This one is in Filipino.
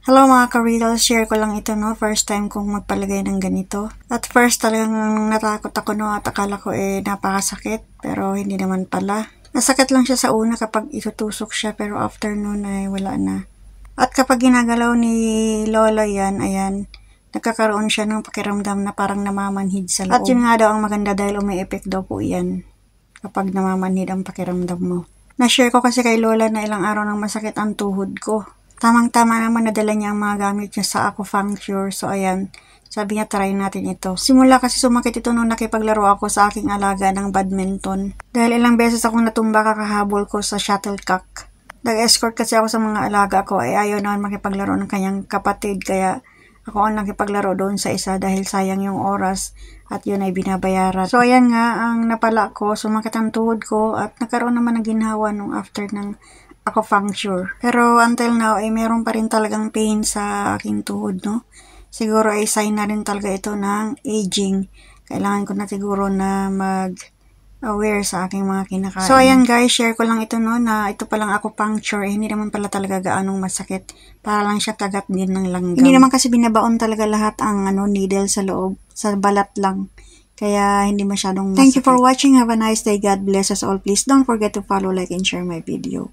Hello mga ka-real, share ko lang ito no, first time kong magpalagay ng ganito. At first talagang natakot ako no at akala ko napakasakit pero hindi naman pala. Nasakit lang siya sa una kapag itutusok siya pero after nun ay wala na. At kapag ginagalaw ni Lola yan, ayan, nagkakaroon siya ng pakiramdam na parang namamanhid sa loob. At yun nga daw ang maganda dahil umi-effect daw po yan kapag namamanhid ang pakiramdam mo. Na-share ko kasi kay Lola na ilang araw nang masakit ang tuhod ko. Tamang-tama naman nadala niya ang mga gamit niya sa acupuncture. So ayan, sabi niya try natin ito. Simula kasi sumakit ito nung nakipaglaro ako sa aking alaga ng badminton. Dahil ilang beses akong natumba kakahabol ko sa shuttlecock. Nag-escort kasi ako sa mga alaga ko ay ayaw naman makipaglaro ng kanyang kapatid. Kaya ako ang nakipaglaro doon sa isa dahil sayang yung oras at yun ay binabayaran. So ayan nga, ang napala ko, sumakit ang tuhod ko at nagkaroon naman ng ginhawa nung after ng acupuncture. Pero until now ay meron pa rin talagang pain sa aking tuhod, no? Siguro ay sign na rin talaga ito ng aging. Kailangan ko na siguro na mag-aware sa aking mga kinakain. So ayan guys, share ko lang ito no, na ito palang acupuncture, hindi naman pala talaga gaanong masakit. Para lang siya kagat din ng langgam. Hindi naman kasi binabaon talaga lahat ang needle sa loob, sa balat lang. Kaya hindi masyadong masakit. Thank you for watching. Have a nice day. God bless us all. Please don't forget to follow, like, and share my video.